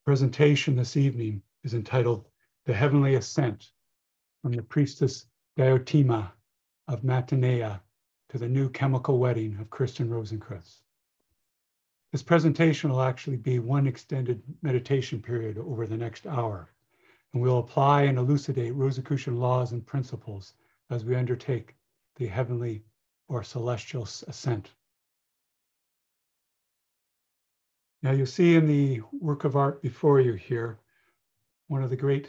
Presentation this evening is entitled The Heavenly Ascent from the Priestess Diotima of Mantinea to the New Chemical Wedding of Christian Rosenkreutz. This presentation will actually be one extended meditation period over the next hour, and we'll apply and elucidate Rosicrucian laws and principles as we undertake the heavenly or celestial ascent. Now you'll see in the work of art before you here, one of the great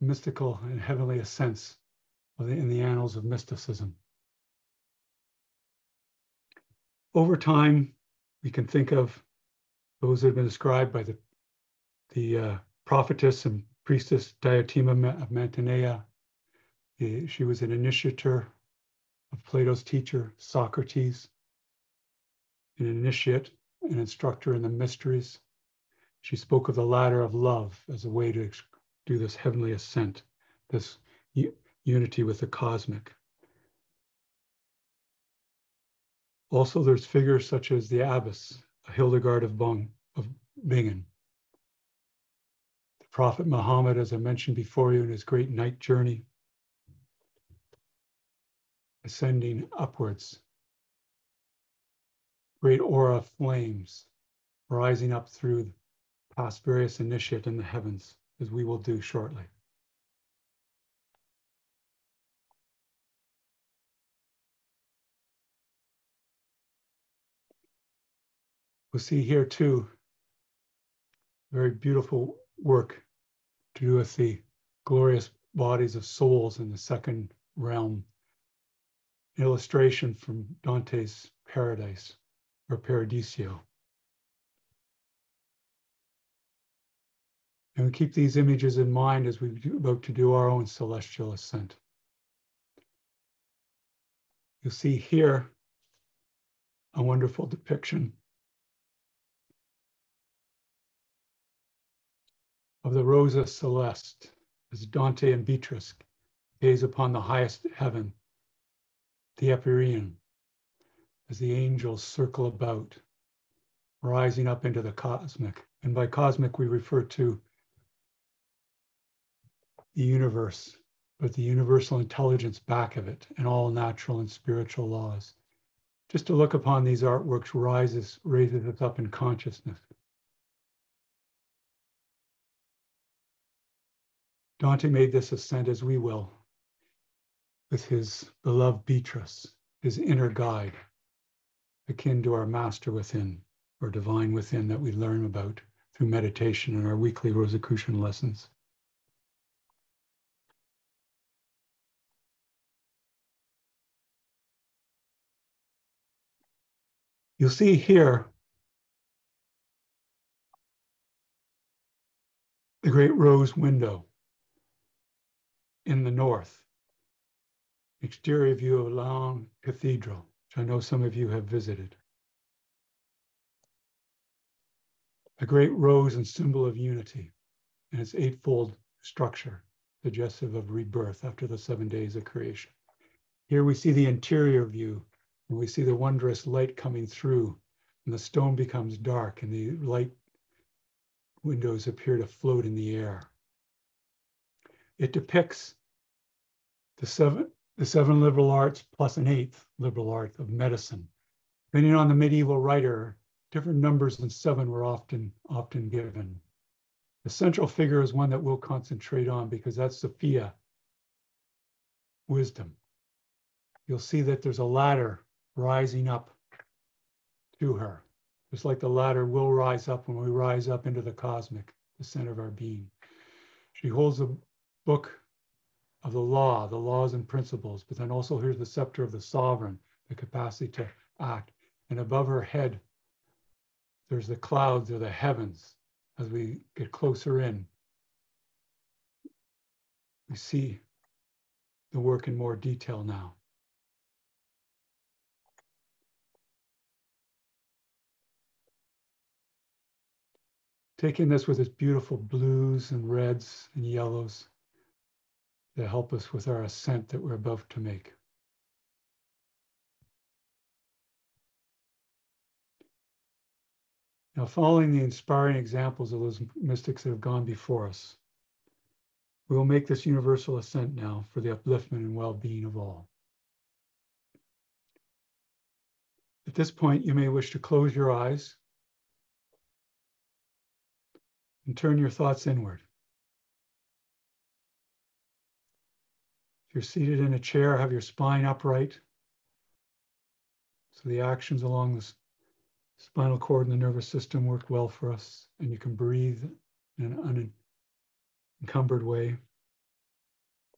mystical and heavenly ascents in the annals of mysticism. Over time, we can think of those that have been described by the prophetess and priestess Diotima of Mantinea. She was an initiator of Plato's teacher, Socrates, an initiate, an instructor in the mysteries. She spoke of the ladder of love as a way to do this heavenly ascent, this unity with the cosmic. Also, there's figures such as the Abbess Hildegard of Bingen, the Prophet Muhammad, as I mentioned before you, in his great night journey, ascending upwards. Great aura of flames rising up through past various initiate in the heavens, as we will do shortly. We'll see here too, very beautiful work to do with the glorious bodies of souls in the second realm. Illustration from Dante's Paradise, or Paradiso. And we keep these images in mind as we're about to do our own celestial ascent. You'll see here a wonderful depiction of the Rosa Celeste as Dante and Beatrice gaze upon the highest heaven, the Empyrean, as the angels circle about, rising up into the cosmic. And by cosmic, we refer to the universe, but the universal intelligence back of it and all natural and spiritual laws. Just to look upon these artworks raises us up in consciousness. Dante made this ascent as we will, with his beloved Beatrice, his inner guide, akin to our master within, or divine within, that we learn about through meditation in our weekly Rosicrucian lessons. You'll see here the great rose window in the north, exterior view of Laon Cathedral, which I know some of you have visited. A great rose and symbol of unity and its eightfold structure, suggestive of rebirth after the 7 days of creation. Here we see the interior view, and we see the wondrous light coming through, and the stone becomes dark, and the light windows appear to float in the air. It depicts the seven liberal arts plus an eighth liberal art of medicine. Depending on the medieval writer, different numbers than 7 were often given. The central figure is one that we'll concentrate on because that's Sophia, wisdom. You'll see that there's a ladder rising up to her, just like the ladder will rise up when we rise up into the cosmic, the center of our being. She holds the book of the law, the laws and principles, but then also here's the scepter of the sovereign, the capacity to act. And above her head, there's the clouds or the heavens. As we get closer in, we see the work in more detail now. Taking this with its beautiful blues and reds and yellows to help us with our ascent that we're about to make. Now, following the inspiring examples of those mystics that have gone before us, we will make this universal ascent now for the upliftment and well-being of all. At this point, you may wish to close your eyes and turn your thoughts inward. If you're seated in a chair, have your spine upright, so the actions along the spinal cord and the nervous system work well for us, and you can breathe in an unencumbered way.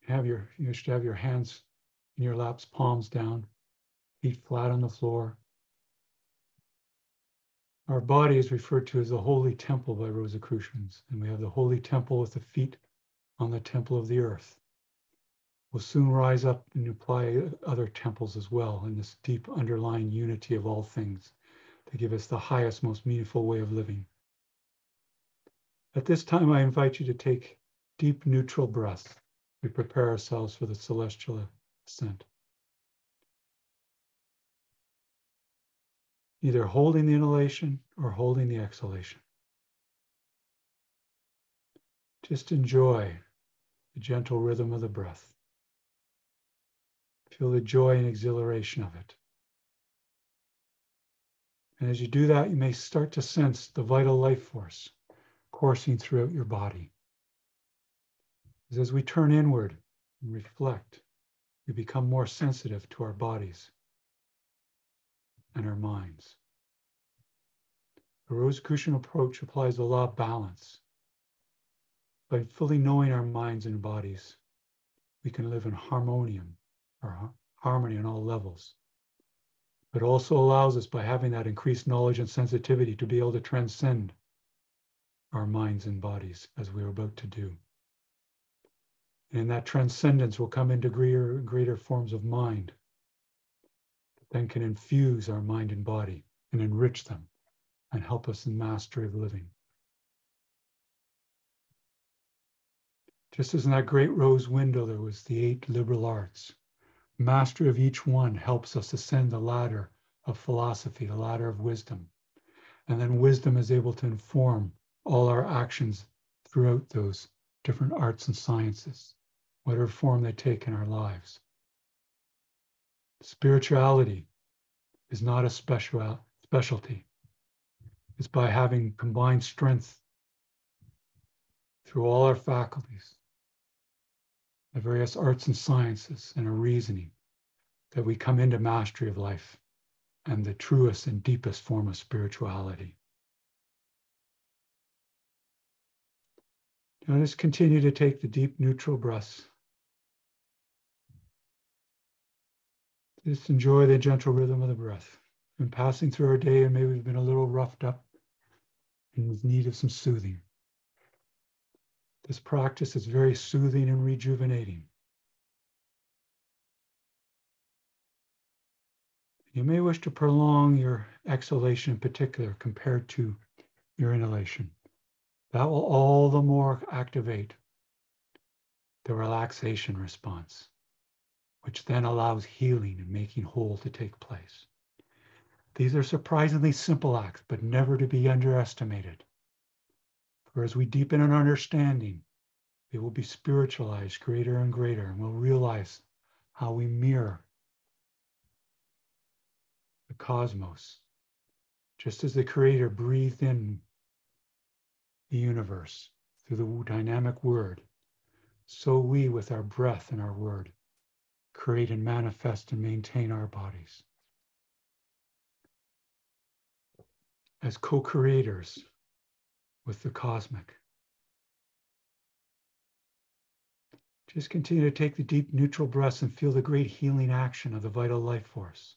You should have your hands in your laps, palms down, feet flat on the floor. Our body is referred to as the holy temple by Rosicrucians, and we have the holy temple with the feet on the temple of the earth. We'll soon rise up and apply other temples as well in this deep underlying unity of all things to give us the highest, most meaningful way of living. At this time, I invite you to take deep neutral breaths. We prepare ourselves for the celestial ascent. Either holding the inhalation or holding the exhalation. Just enjoy the gentle rhythm of the breath. Feel the joy and exhilaration of it. And as you do that, you may start to sense the vital life force coursing throughout your body. As we turn inward and reflect, we become more sensitive to our bodies and our minds. The Rosicrucian approach applies the law of balance. By fully knowing our minds and bodies, we can live in harmony on all levels. But also allows us, by having that increased knowledge and sensitivity, to be able to transcend our minds and bodies as we are about to do. And that transcendence will come into greater and greater forms of mind that then can infuse our mind and body and enrich them and help us in mastery of living. Just as in that great rose window, there was the 8 liberal arts. Mastery of each one helps us ascend the ladder of philosophy, the ladder of wisdom. And then wisdom is able to inform all our actions throughout those different arts and sciences, whatever form they take in our lives. Spirituality is not a specialty. It's by having combined strength through all our faculties, the various arts and sciences, and our reasoning, that we come into mastery of life and the truest and deepest form of spirituality. Now just continue to take the deep neutral breaths. Just enjoy the gentle rhythm of the breath. We've been passing through our day and maybe we've been a little roughed up and in need of some soothing. This practice is very soothing and rejuvenating. You may wish to prolong your exhalation in particular compared to your inhalation. That will all the more activate the relaxation response, which then allows healing and making whole to take place. These are surprisingly simple acts, but never to be underestimated. For as we deepen in understanding, they will be spiritualized greater and greater, and we'll realize how we mirror the cosmos. Just as the Creator breathed in the universe through the dynamic word, so we, with our breath and our word, create and manifest and maintain our bodies. As co-creators with the cosmic. Just continue to take the deep neutral breaths and feel the great healing action of the vital life force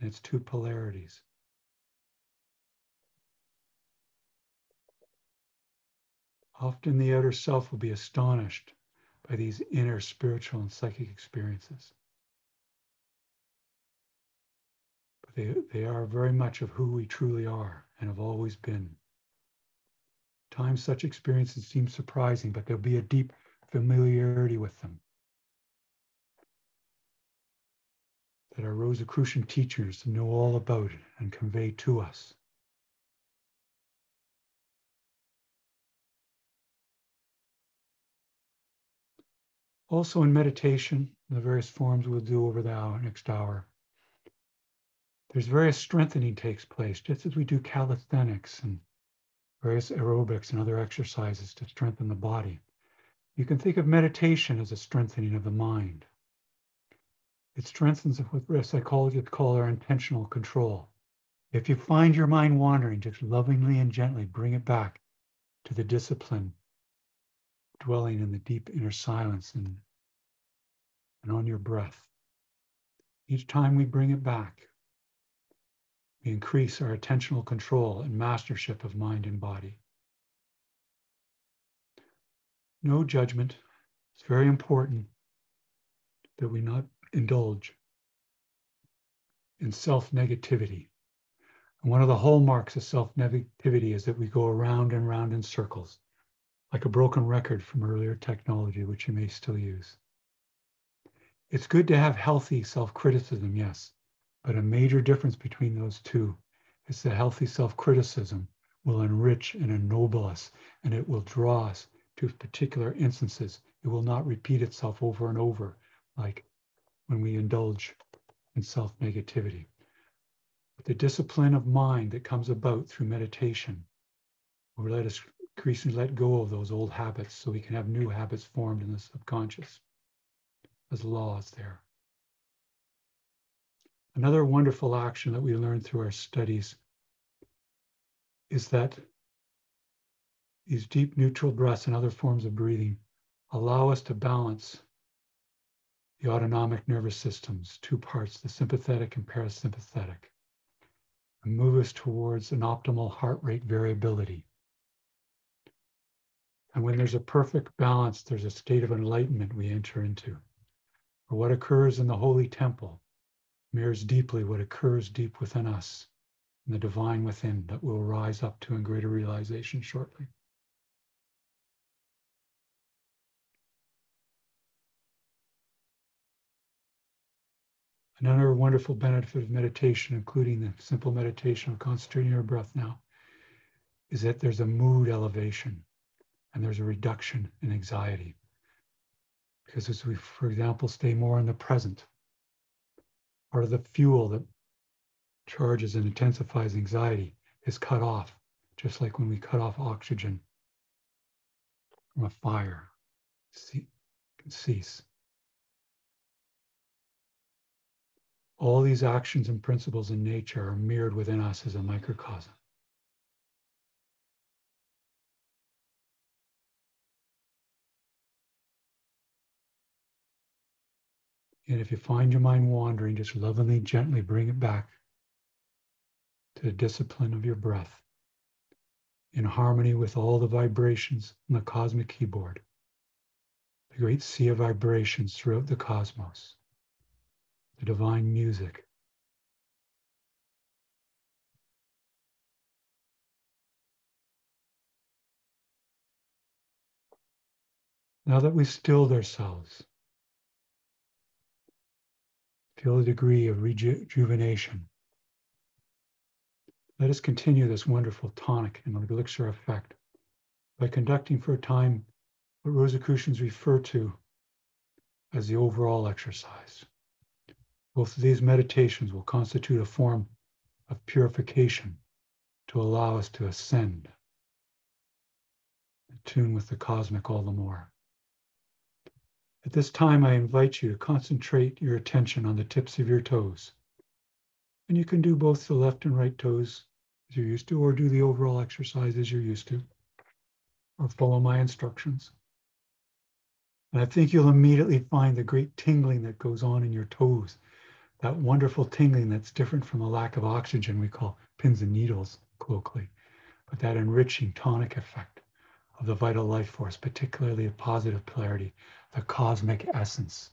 and its 2 polarities. Often the outer self will be astonished by these inner spiritual and psychic experiences. But they are very much of who we truly are and have always been. At times such experiences seem surprising, but there'll be a deep familiarity with them that our Rosicrucian teachers know all about and convey to us. Also in meditation, the various forms we'll do over the next hour, there's various strengthening takes place, just as we do calisthenics and various aerobics and other exercises to strengthen the body. You can think of meditation as a strengthening of the mind. It strengthens what psychologists call our intentional control. If you find your mind wandering, just lovingly and gently bring it back to the discipline, dwelling in the deep inner silence and on your breath. Each time we bring it back, we increase our attentional control and mastership of mind and body. No judgment. It's very important that we not indulge in self-negativity. And one of the hallmarks of self-negativity is that we go around and round in circles, like a broken record from earlier technology, which you may still use. It's good to have healthy self-criticism, yes, but a major difference between those two is that healthy self-criticism will enrich and ennoble us, and it will draw us to particular instances. It will not repeat itself over and over, like when we indulge in self-negativity. But the discipline of mind that comes about through meditation will let us increasingly let go of those old habits so we can have new habits formed in the subconscious as laws there. Another wonderful action that we learned through our studies is that these deep neutral breaths and other forms of breathing allow us to balance the autonomic nervous system's two parts, the sympathetic and parasympathetic, and move us towards an optimal heart rate variability. And when there's a perfect balance, there's a state of enlightenment we enter into. For what occurs in the holy temple mirrors deeply what occurs deep within us, and the divine within that will rise up to in greater realization shortly. Another wonderful benefit of meditation, including the simple meditation of concentrating your breath now, is that there's a mood elevation and there's a reduction in anxiety. Because as we, for example, stay more in the present, part of the fuel that charges and intensifies anxiety is cut off, just like when we cut off oxygen from a fire, it can cease. All these actions and principles in nature are mirrored within us as a microcosm. And if you find your mind wandering, just lovingly, gently bring it back to the discipline of your breath, in harmony with all the vibrations in the cosmic keyboard, the great sea of vibrations throughout the cosmos, the divine music. Now that we've stilled ourselves, feel a degree of rejuvenation. Let us continue this wonderful tonic and elixir effect by conducting for a time what Rosicrucians refer to as the overall exercise. Both of these meditations will constitute a form of purification to allow us to ascend and tune with the cosmic all the more. At this time, I invite you to concentrate your attention on the tips of your toes. And you can do both the left and right toes as you're used to, or do the overall exercise as you're used to, or follow my instructions. And I think you'll immediately find the great tingling that goes on in your toes, that wonderful tingling that's different from a lack of oxygen we call pins and needles colloquially, but that enriching tonic effect of the vital life force, particularly a positive polarity, the cosmic essence.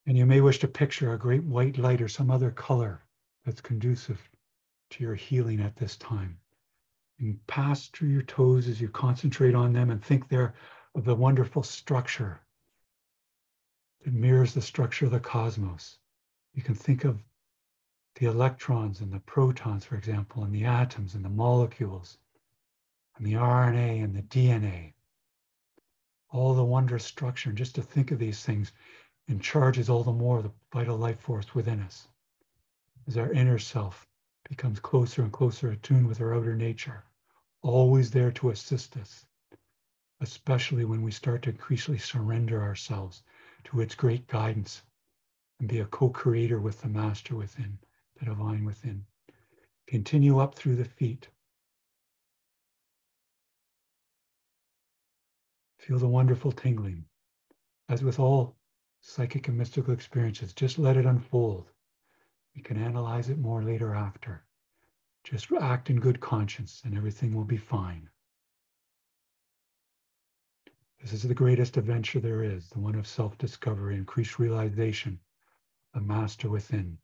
And you may wish to picture a great white light or some other color that's conducive to your healing at this time. And pass through your toes as you concentrate on them and think there of the wonderful structure that mirrors the structure of the cosmos. You can think of the electrons and the protons, for example, and the atoms and the molecules, and the RNA and the DNA, all the wondrous structure. And just to think of these things charges all the more the vital life force within us as our inner self becomes closer and closer attuned with our outer nature, always there to assist us, especially when we start to increasingly surrender ourselves to its great guidance and be a co-creator with the master within, the divine within. Continue up through the feet. Feel the wonderful tingling. As with all psychic and mystical experiences, just let it unfold. You can analyze it more later after. Just act in good conscience and everything will be fine. This is the greatest adventure there is, the one of self-discovery, increased realization, the master within,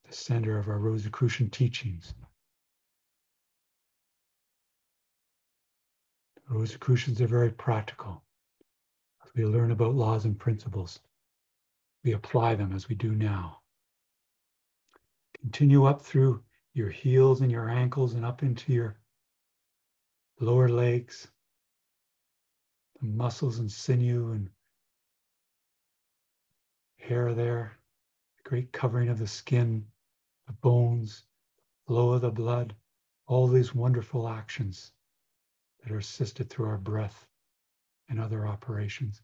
the center of our Rosicrucian teachings. The Rosicrucians are very practical. As we learn about laws and principles, we apply them as we do now. Continue up through your heels and your ankles and up into your lower legs, the muscles and sinew and hair there, the great covering of the skin, the bones, flow of the blood, all these wonderful actions that are assisted through our breath and other operations.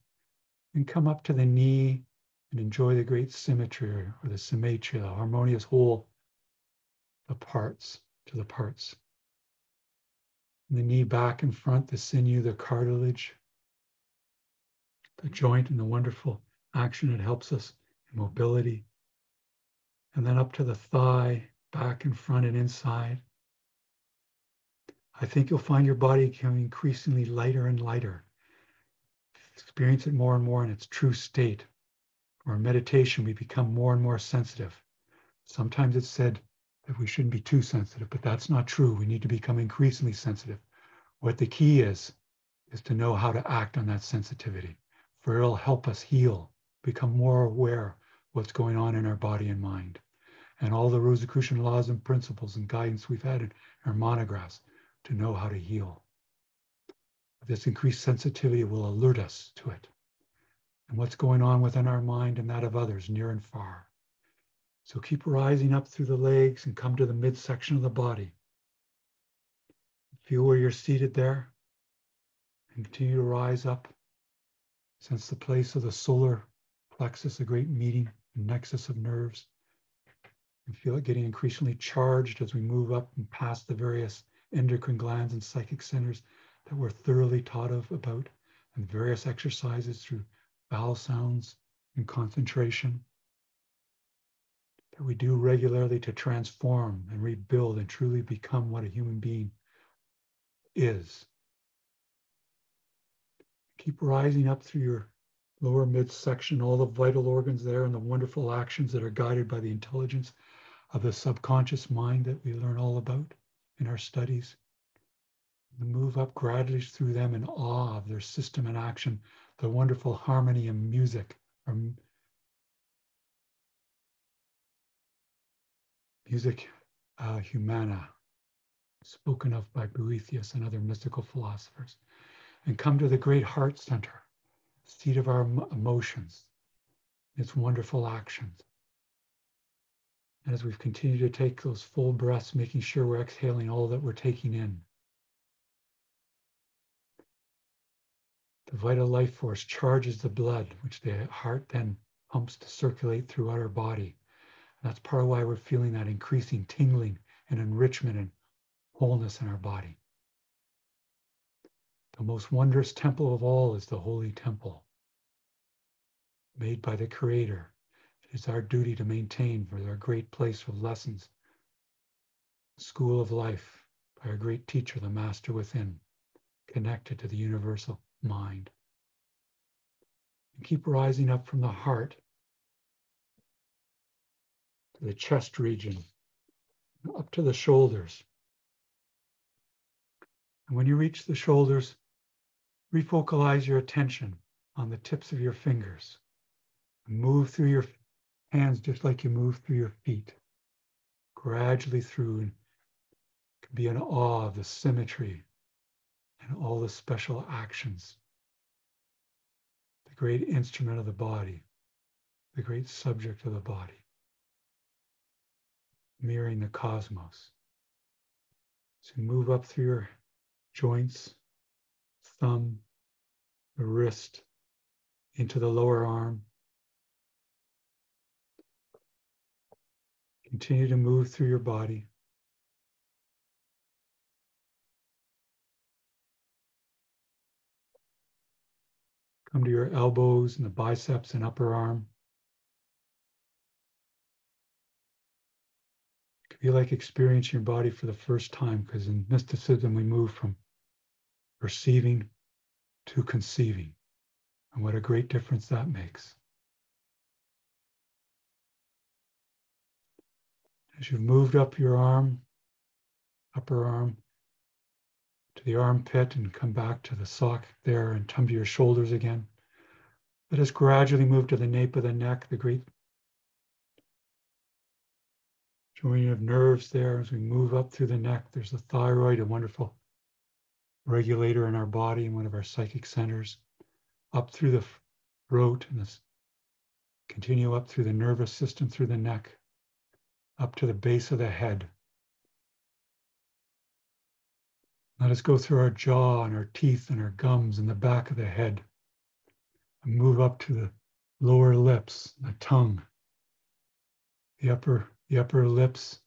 And come up to the knee and enjoy the great symmetry or the symmetry, the harmonious whole, the parts to the parts. And the knee back and front, the sinew, the cartilage, the joint, and the wonderful action it helps us in mobility. And then up to the thigh, back and front and inside. I think you'll find your body becoming increasingly lighter and lighter. Experience it more and more in its true state. Or in meditation, we become more and more sensitive. Sometimes it's said that we shouldn't be too sensitive, but that's not true. We need to become increasingly sensitive. What the key is to know how to act on that sensitivity, for it'll help us heal, become more aware of what's going on in our body and mind. And all the Rosicrucian laws and principles and guidance we've had in our monographs to know how to heal. This increased sensitivity will alert us to it and what's going on within our mind and that of others near and far. So keep rising up through the legs and come to the midsection of the body. Feel where you're seated there and continue to rise up. Sense the place of the solar plexus, a great meeting and nexus of nerves. And feel it getting increasingly charged as we move up and past the various endocrine glands and psychic centers that we're thoroughly taught about, and various exercises through vowel sounds and concentration that we do regularly to transform and rebuild and truly become what a human being is. Keep rising up through your lower midsection, all the vital organs there and the wonderful actions that are guided by the intelligence of the subconscious mind that we learn all about in our studies. And move up gradually through them in awe of their system and action, the wonderful harmony and music, or music humana, spoken of by Boethius and other mystical philosophers, and come to the great heart center, seat of our emotions, its wonderful actions. And as we've continued to take those full breaths, making sure we're exhaling all that we're taking in, the vital life force charges the blood, which the heart then pumps to circulate throughout our body. And that's part of why we're feeling that increasing tingling and enrichment and wholeness in our body. The most wondrous temple of all is the holy temple, made by the Creator. It is our duty to maintain for our great place of lessons, school of life, by our great teacher, the Master within, connected to the universal mind. And keep rising up from the heart to the chest region, up to the shoulders. And when you reach the shoulders, refocalize your attention on the tips of your fingers. Move through your hands just like you move through your feet, gradually through, and be in awe of the symmetry and all the special actions. The great instrument of the body, the great subject of the body, mirroring the cosmos. So move up through your joints, thumb, the wrist, into the lower arm. Continue to move through your body. Come to your elbows and the biceps and upper arm. It could be like experiencing your body for the first time, because in mysticism we move from perceiving to conceiving. And what a great difference that makes. As you've moved up your arm, upper arm, to the armpit and come back to the sock there and come to your shoulders again. Let us gradually move to the nape of the neck, the great joining of nerves there. As we move up through the neck, there's the thyroid, a wonderful regulator in our body and one of our psychic centers. Up through the throat and this, continue up through the nervous system, through the neck, up to the base of the head. Let us go through our jaw and our teeth and our gums and the back of the head and move up to the lower lips, the tongue, the upper lips,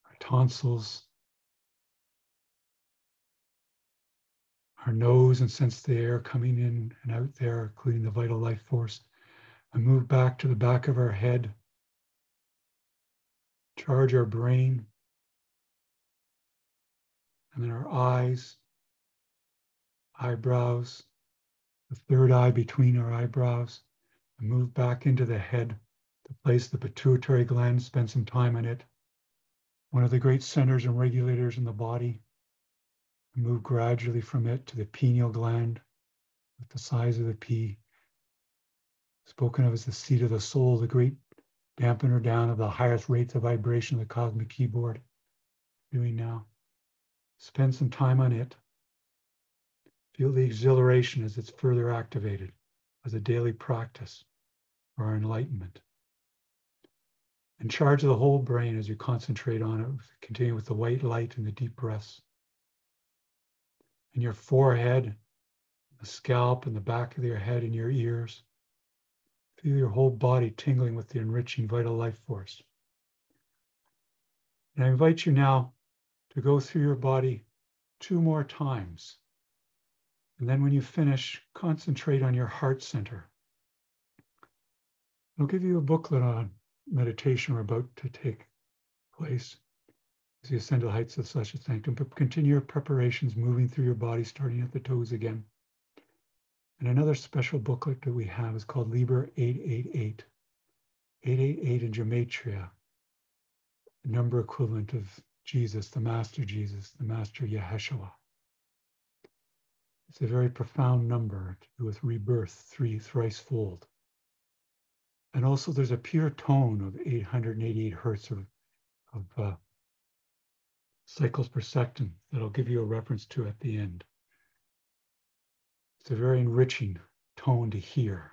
our tonsils, our nose, and sense the air coming in and out there, including the vital life force, and move back to the back of our head. Charge our brain, and then our eyes, eyebrows, the third eye between our eyebrows, and move back into the head to place the pituitary gland, spend some time on it. One of the great centers and regulators in the body. And move gradually from it to the pineal gland, with the size of the pea, spoken of as the seat of the soul, the great dampener down of the highest rates of vibration of the cosmic keyboard. Doing now. Spend some time on it. Feel the exhilaration as it's further activated as a daily practice for our enlightenment. And charge the whole brain as you concentrate on it, continue with the white light and the deep breaths. And your forehead, the scalp and the back of your head and your ears. Feel your whole body tingling with the enriching vital life force. And I invite you now to go through your body 2 more times. And then when you finish, concentrate on your heart center. I'll give you a booklet on meditation we're about to take place as you ascend to the heights of the Celestial Sanctum, but continue your preparations, moving through your body, starting at the toes again. And another special booklet that we have is called Liber 888. 888 in Gematria, the number equivalent of Jesus, the Master Yeshua. It's a very profound number to do with rebirth, thrice-fold. And also there's a pure tone of 888 hertz of cycles per second that I'll give you a reference to at the end. It's a very enriching tone to hear.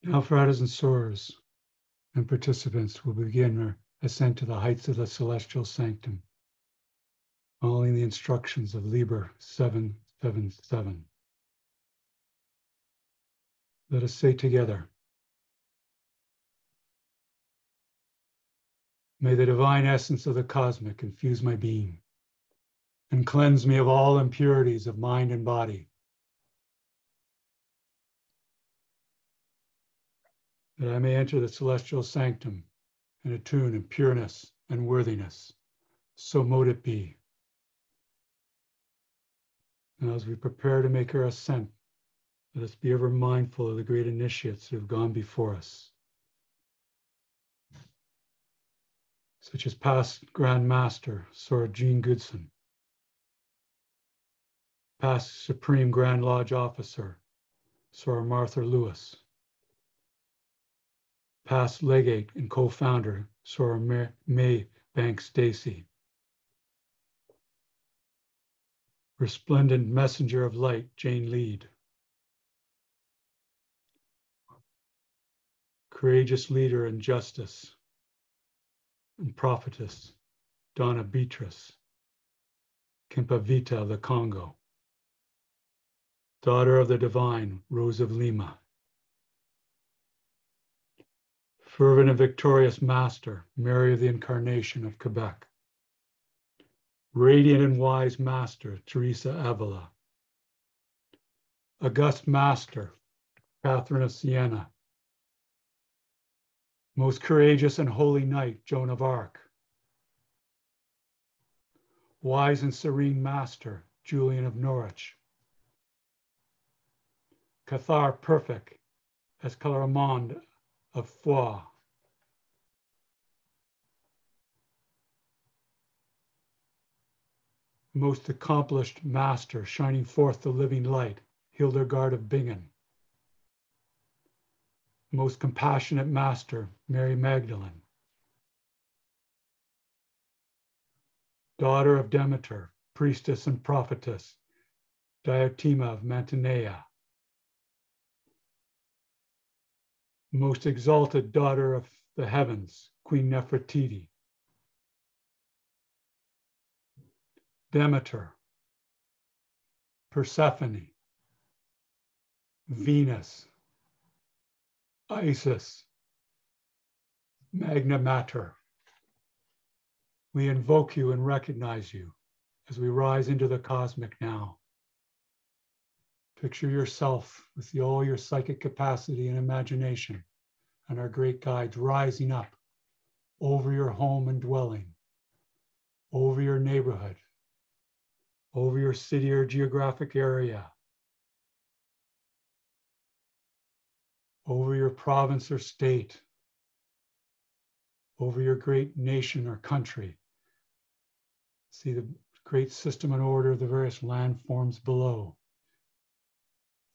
Now, fratres and sorors and participants will begin our ascent to the heights of the celestial sanctum, following the instructions of Liber 777. Let us say together, may the divine essence of the cosmic infuse my being and cleanse me of all impurities of mind and body, that I may enter the celestial sanctum and attune in pureness and worthiness. So mote it be. And as we prepare to make our ascent, let us be ever mindful of the great initiates who have gone before us, such as past Grand Master Sora Jean Goodson, past Supreme Grand Lodge Officer Sora Martha Lewis, past Legate and co-founder Sora May Banks Stacy, resplendent messenger of light Jane Lead, courageous leader in justice and prophetess Donna Beatrice, Kempavita of the Congo, daughter of the divine Rose of Lima, fervent and victorious master Mary of the Incarnation of Quebec, radiant and wise master Teresa Avila, august master Catherine of Siena, most courageous and holy knight Joan of Arc, wise and serene master Julian of Norwich, Cathar perfect as Clairmont of Foix, most accomplished master shining forth the living light Hildegard of Bingen, most compassionate master Mary Magdalene, daughter of Demeter, priestess and prophetess Diotima of Mantinea, most exalted daughter of the heavens, Queen Nefertiti, Demeter, Persephone, Venus, Isis, Magna Mater. We invoke you and recognize you as we rise into the cosmic now. Picture yourself with all your psychic capacity and imagination and our great guides rising up over your home and dwelling, over your neighborhood, over your city or geographic area, over your province or state, over your great nation or country. See the great system and order of the various landforms below.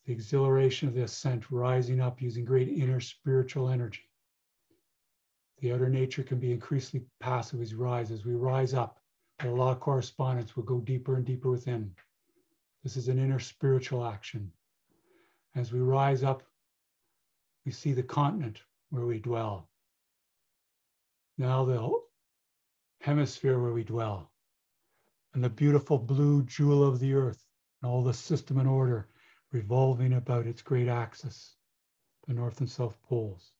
The exhilaration of the ascent rising up using great inner spiritual energy. The outer nature can be increasingly passive as we rise. As we rise up, the law of correspondence will go deeper and deeper within. This is an inner spiritual action. As we rise up, we see the continent where we dwell. Now the hemisphere where we dwell, and the beautiful blue jewel of the earth, and all the system and order revolving about its great axis, the north and south poles.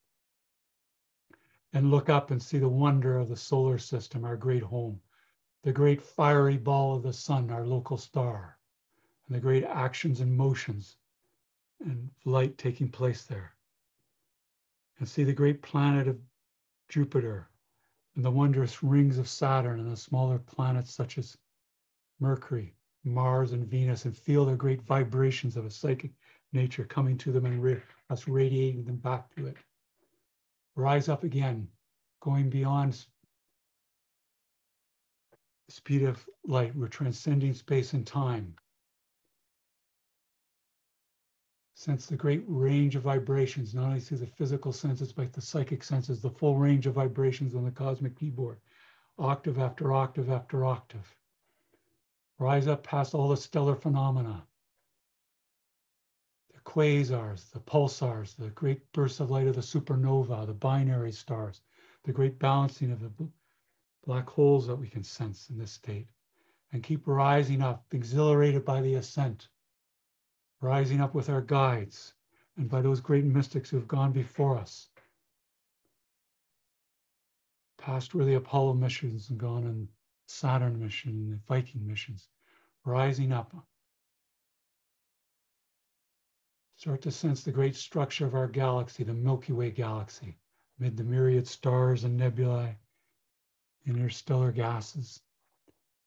And look up and see the wonder of the solar system, our great home, the great fiery ball of the sun, our local star, and the great actions and motions and light taking place there. And see the great planet of Jupiter and the wondrous rings of Saturn and the smaller planets such as Mercury, Mars, and Venus, and feel the great vibrations of a psychic nature coming to them and us radiating them back to it. Rise up again, going beyond the speed of light. We're transcending space and time. Sense the great range of vibrations, not only through the physical senses, but the psychic senses, the full range of vibrations on the cosmic keyboard, octave after octave after octave. Rise up past all the stellar phenomena, the quasars, the pulsars, the great bursts of light of the supernova, the binary stars, the great balancing of the black holes that we can sense in this state, and keep rising up, exhilarated by the ascent, rising up with our guides and by those great mystics who have gone before us, past where the Apollo missions and gone on Saturn mission and the Viking missions, rising up. Start to sense the great structure of our galaxy, the Milky Way galaxy, amid the myriad stars and nebulae, interstellar gases,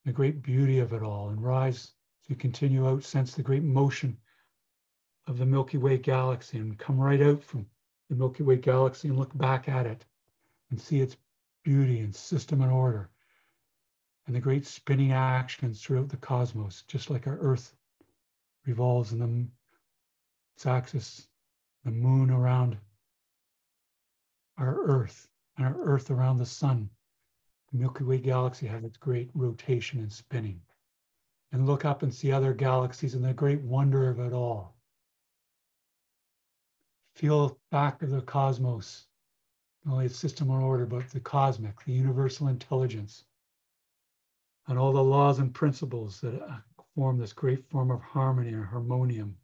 the great beauty of it all, and rise as you continue out, sense the great motion of the Milky Way galaxy, and come right out from the Milky Way galaxy and look back at it and see its beauty and system and order, and the great spinning actions throughout the cosmos, just like our Earth revolves in its axis, the moon around our Earth, and our Earth around the sun. The Milky Way galaxy has its great rotation and spinning. And look up and see other galaxies and the great wonder of it all. Feel back of the cosmos, not only its system and order, but the cosmic, the universal intelligence, and all the laws and principles that form this great form of harmony and harmonium.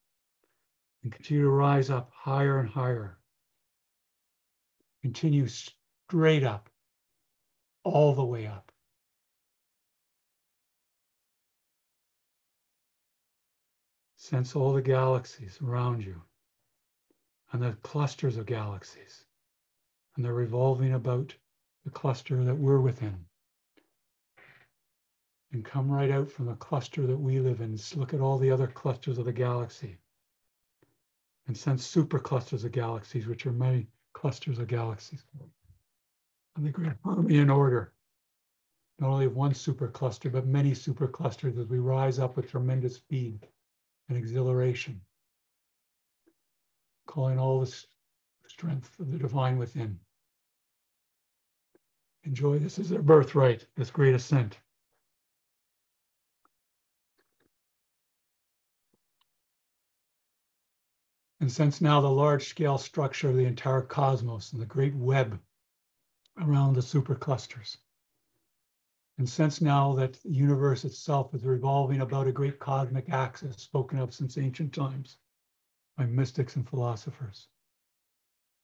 And continue to rise up higher and higher. Continue straight up, all the way up. Sense all the galaxies around you and the clusters of galaxies, and they're revolving about the cluster that we're within. And come right out from the cluster that we live in. Look at all the other clusters of the galaxy and sense superclusters of galaxies, which are many clusters of galaxies. And the great harmony and order, not only of one supercluster, but many superclusters as we rise up with tremendous speed and exhilaration, calling all the strength of the divine within. Enjoy this as their birthright, this great ascent. And sense now the large-scale structure of the entire cosmos and the great web around the superclusters. And sense now that the universe itself is revolving about a great cosmic axis spoken of since ancient times by mystics and philosophers.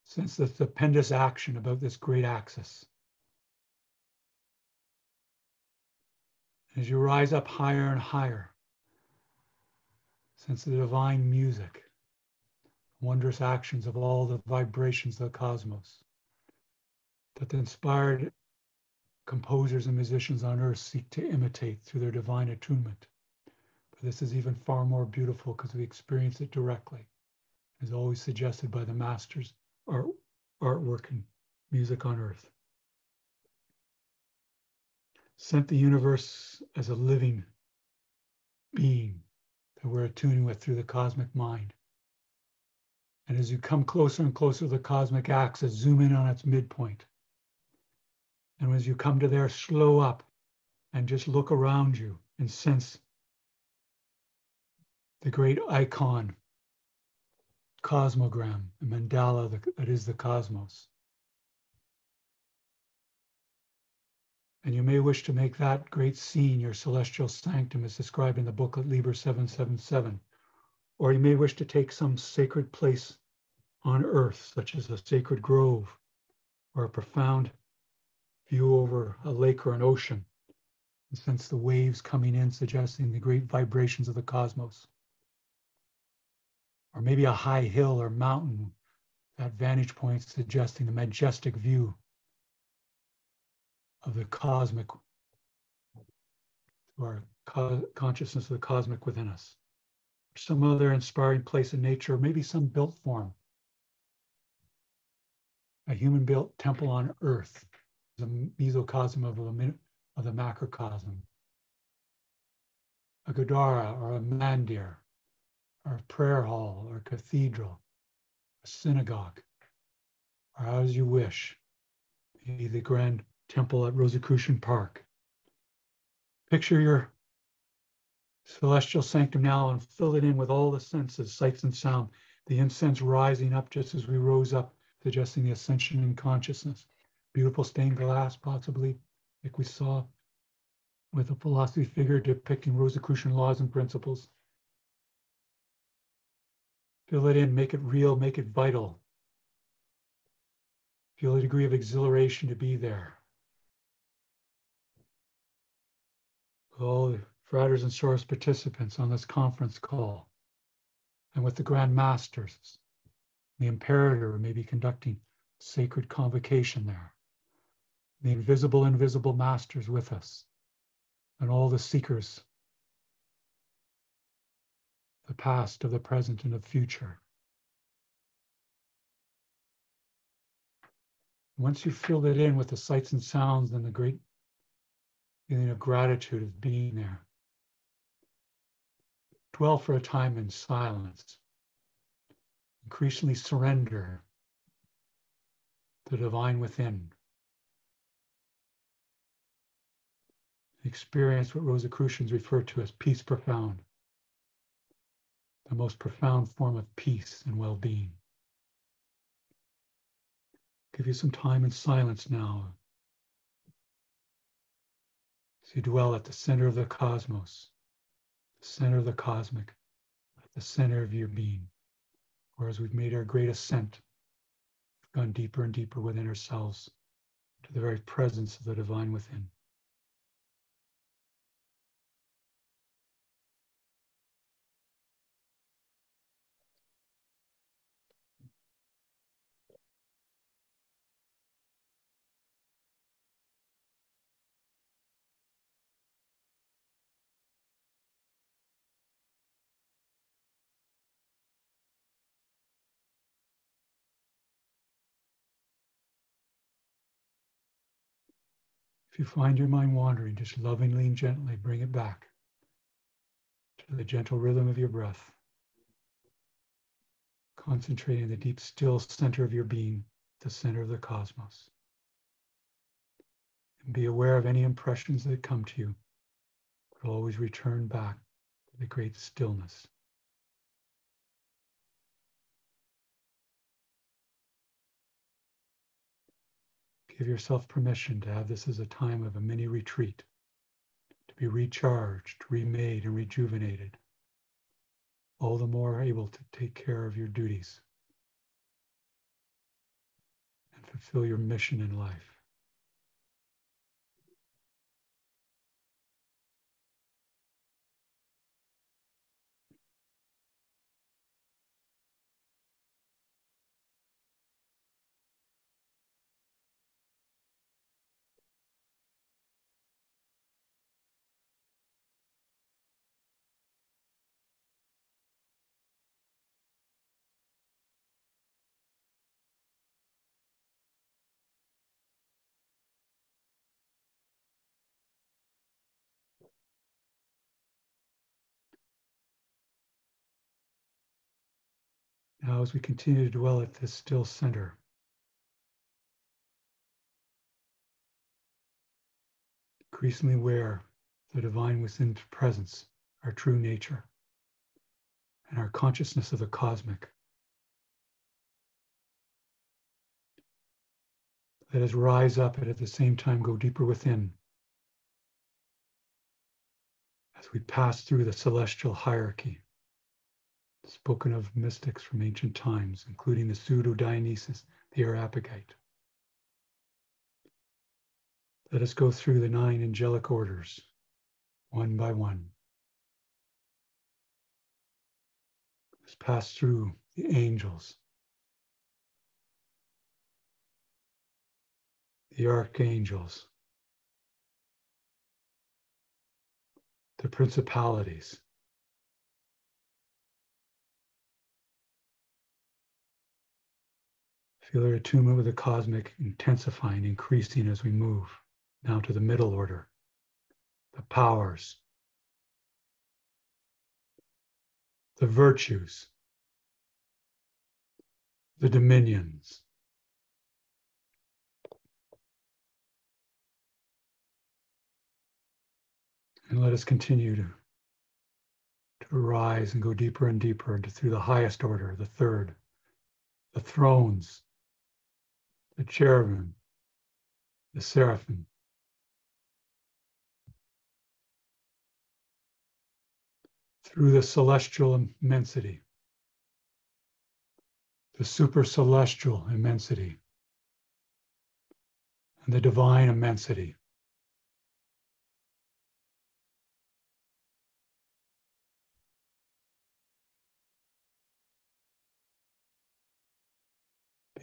Sense the stupendous action about this great axis. As you rise up higher and higher, sense the divine music, wondrous actions of all the vibrations of the cosmos that the inspired composers and musicians on earth seek to imitate through their divine attunement. But this is even far more beautiful because we experience it directly, as always suggested by the masters' artwork and music on earth. Sent the universe as a living being that we're attuning with through the cosmic mind. And as you come closer and closer to the cosmic axis, zoom in on its midpoint. And as you come to there, slow up and just look around you and sense the great icon, cosmogram, the mandala that is the cosmos. And you may wish to make that great scene your celestial sanctum as described in the booklet Liber 777. Or you may wish to take some sacred place on earth, such as a sacred grove or a profound view over a lake or an ocean, and sense the waves coming in, suggesting the great vibrations of the cosmos. Or maybe a high hill or mountain, that vantage point suggesting the majestic view of the cosmic, or consciousness of the cosmic within us. Some other inspiring place in nature, maybe some built form. A human-built temple on earth, the mesocosm of the macrocosm. A Gadara or a mandir, or a prayer hall or a cathedral, a synagogue, or as you wish, maybe the grand temple at Rosicrucian Park. Picture your celestial sanctum now and fill it in with all the senses, sights and sound. The incense rising up just as we rose up, suggesting the ascension in consciousness. Beautiful stained glass, possibly, like we saw with a philosophy figure depicting Rosicrucian laws and principles. Fill it in, make it real, make it vital. Feel a degree of exhilaration to be there. All the fratres and sorors participants on this conference call, and with the Grand Masters, the Imperator may be conducting sacred convocation there. The invisible masters with us, and all the seekers, the past, of the present, and of the future. Once you've filled it in with the sights and sounds and the great feeling of gratitude of being there, dwell for a time in silence. Increasingly surrender the divine within. Experience what Rosicrucians refer to as peace profound, the most profound form of peace and well-being. Give you some time in silence now as you dwell at the center of the cosmos, the center of the cosmic, at the center of your being. Or as we've made our great ascent, we've gone deeper and deeper within ourselves to the very presence of the divine within. If you find your mind wandering, just lovingly and gently bring it back to the gentle rhythm of your breath. Concentrating the deep, still center of your being, the center of the cosmos. And be aware of any impressions that come to you, but always return back to the great stillness. Give yourself permission to have this as a time of a mini retreat, to be recharged, remade, and rejuvenated, all the more able to take care of your duties and fulfill your mission in life. Now, as we continue to dwell at this still center, increasingly aware of the divine within presence, our true nature, and our consciousness of the cosmic. Let us rise up and at the same time go deeper within as we pass through the celestial hierarchy, spoken of mystics from ancient times, including the Pseudo-Dionysius, the Areopagite. Let us go through the 9 angelic orders, one by one. Let's pass through the angels, the archangels, the principalities, feel our attunement with the cosmic intensifying, increasing as we move now to the middle order, the powers, the virtues, the dominions, and let us continue to to rise and go deeper and deeper into through the highest order, the third, the thrones, the cherubim, the seraphim, through the celestial immensity, the super celestial immensity, and the divine immensity.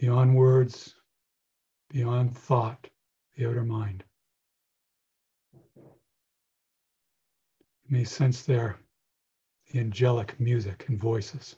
Beyond words, beyond thought, the outer mind. You may sense there the angelic music and voices.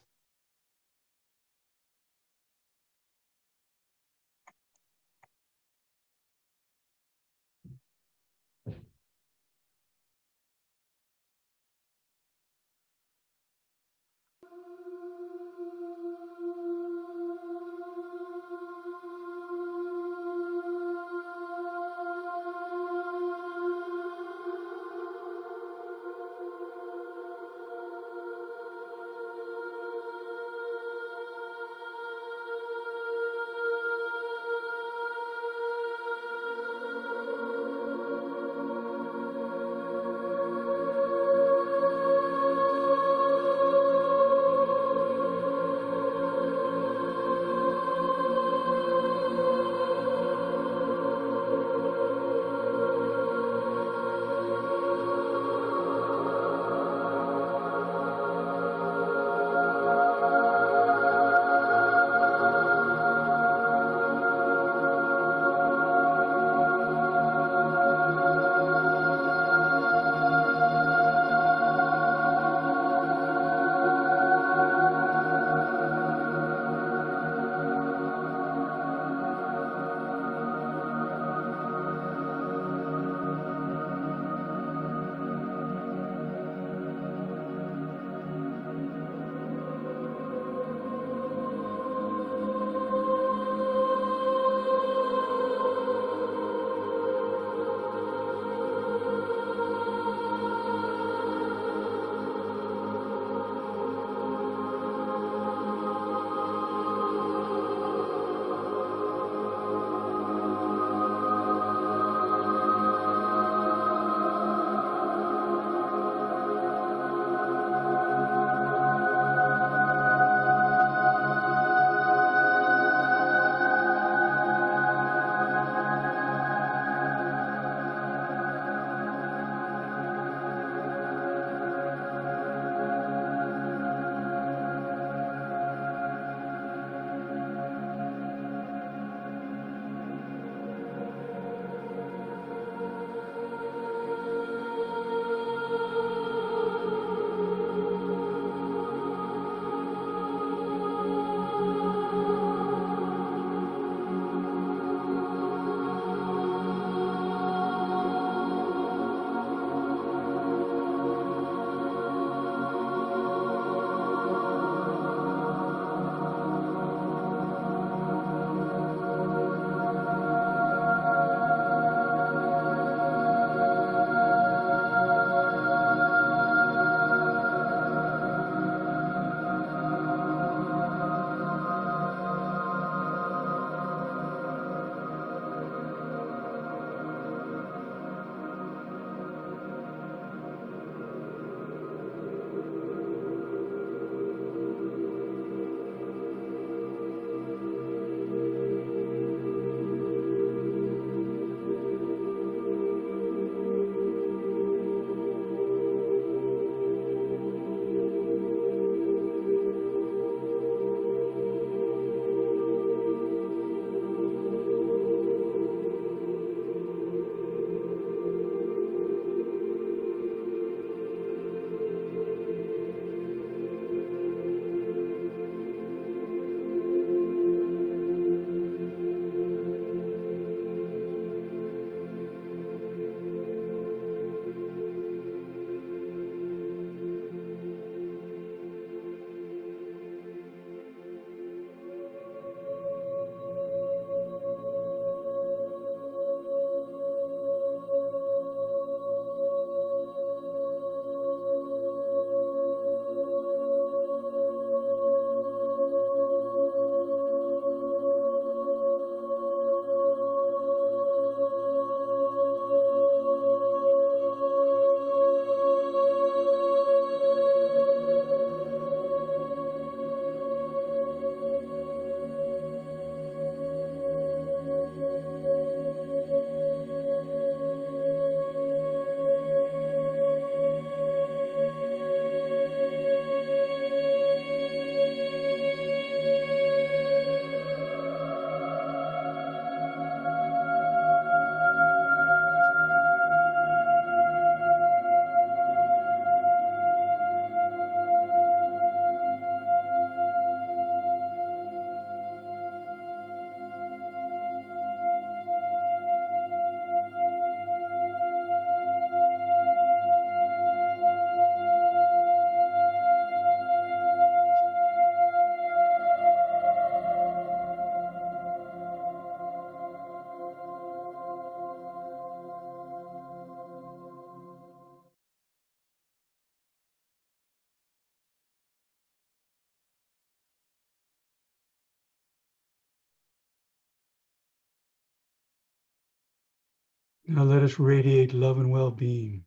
Now let us radiate love and well-being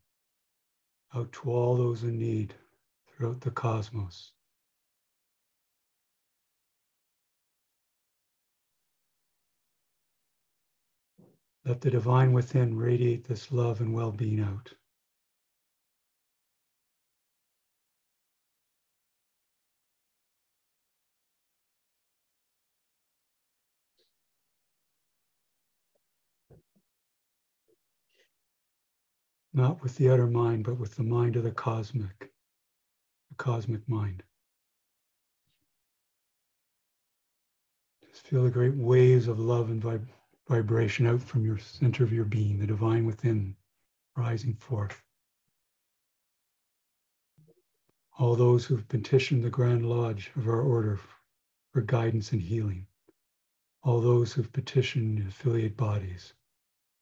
out to all those in need throughout the cosmos. Let the divine within radiate this love and well-being out. Not with the outer mind, but with the mind of the cosmic mind. Just feel the great waves of love and vibration out from your center of your being, the divine within, rising forth. All those who've petitioned the Grand Lodge of our order for guidance and healing. All those who've petitioned affiliate bodies.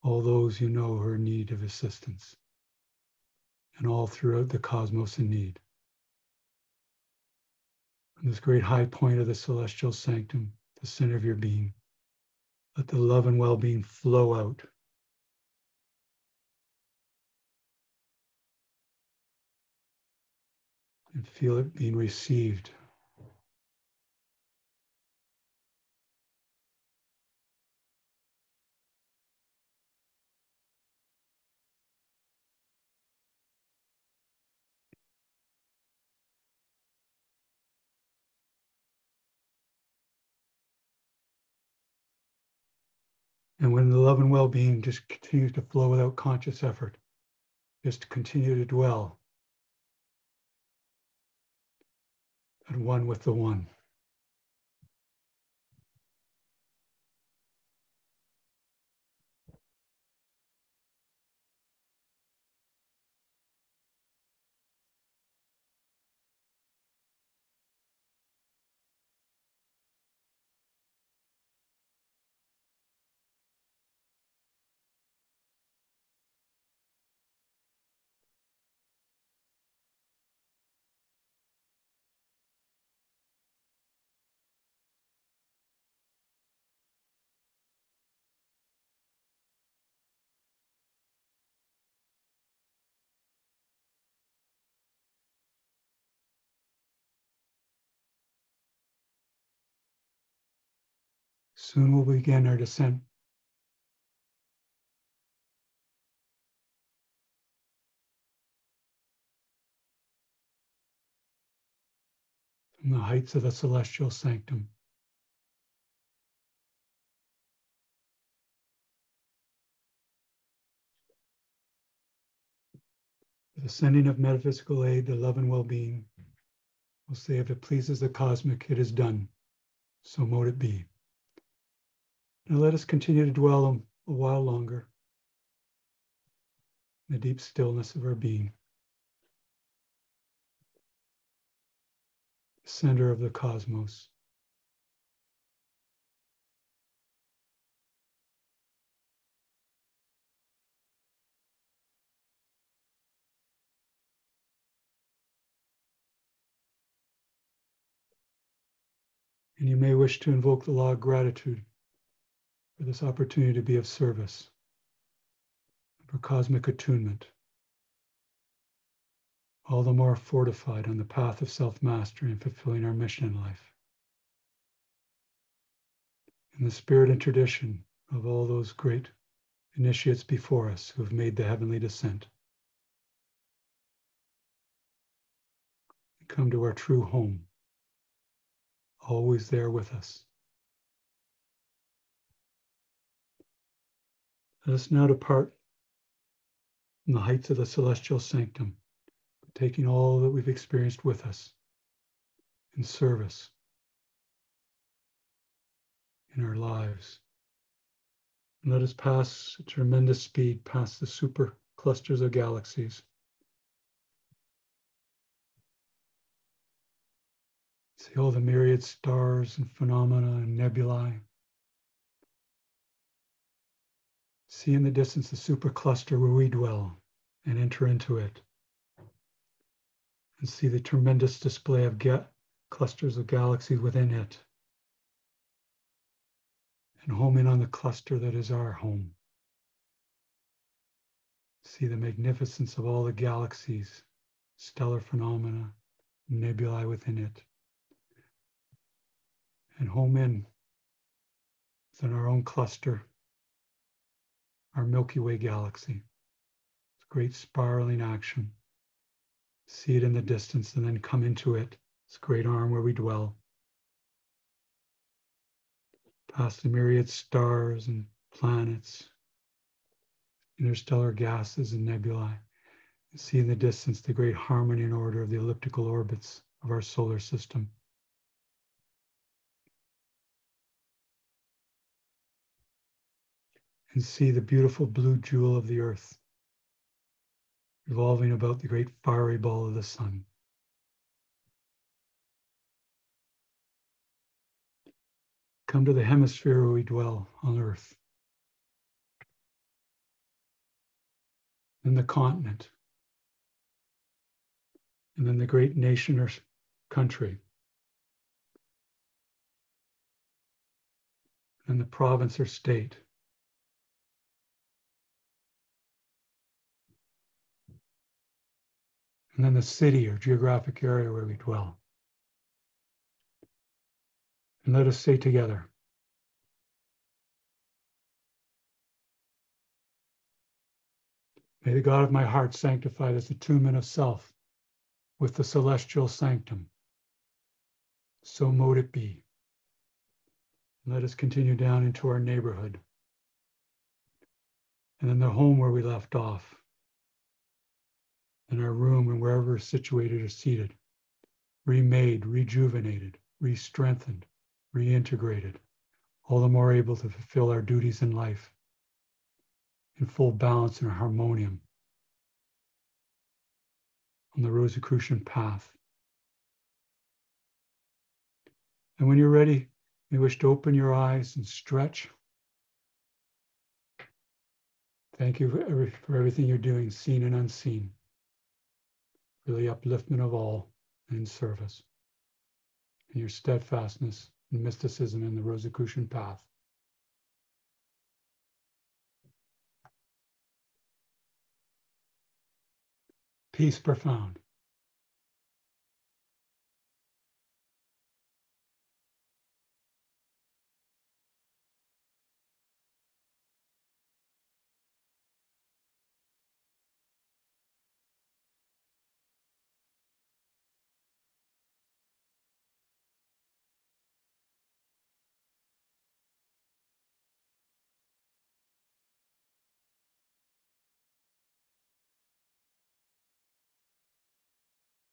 All those you know who are in need of assistance. And all throughout the cosmos in need. From this great high point of the celestial sanctum, the center of your being, let the love and well-being flow out. And feel it being received. And when the love and well-being just continues to flow without conscious effort, just continue to dwell at one with the one. Soon we'll begin our descent from the heights of the celestial sanctum. With the sending of metaphysical aid, the love and well-being, we'll say, if it pleases the cosmic, it is done. So mote it be. Now let us continue to dwell a while longer in the deep stillness of our being, the center of the cosmos. And you may wish to invoke the law of gratitude for this opportunity to be of service, for cosmic attunement, all the more fortified on the path of self-mastery and fulfilling our mission in life. In the spirit and tradition of all those great initiates before us who have made the heavenly descent, we come to our true home, always there with us. Let us now depart from the heights of the celestial sanctum, taking all that we've experienced with us in service in our lives. And let us pass at tremendous speed past the super clusters of galaxies. See all the myriad stars and phenomena and nebulae. See in the distance the supercluster where we dwell and enter into it. And see the tremendous display of clusters of galaxies within it. And home in on the cluster that is our home. See the magnificence of all the galaxies, stellar phenomena, nebulae within it. And home in within our own cluster, our Milky Way galaxy. It's great spiraling action. See it in the distance and then come into it. It's a great arm where we dwell. Past the myriad stars and planets, interstellar gases and nebulae. See in the distance the great harmony and order of the elliptical orbits of our solar system. And see the beautiful blue jewel of the earth revolving about the great fiery ball of the sun. Come to the hemisphere where we dwell on earth. Then the continent. And then the great nation or country. And the province or state. And then the city or geographic area where we dwell. And let us say together, may the God of my heart sanctify this attunement of self with the celestial sanctum. So mote it be. And let us continue down into our neighborhood. And then the home where we left off. And our room and wherever we're situated or seated. Remade, rejuvenated, re-strengthened, reintegrated. All the more able to fulfill our duties in life. In full balance and harmonium. On the Rosicrucian path. And when you're ready, you wish to open your eyes and stretch. Thank you for everything you're doing, seen and unseen. For the upliftment of all and in service. And your steadfastness and mysticism in the Rosicrucian path. Peace profound.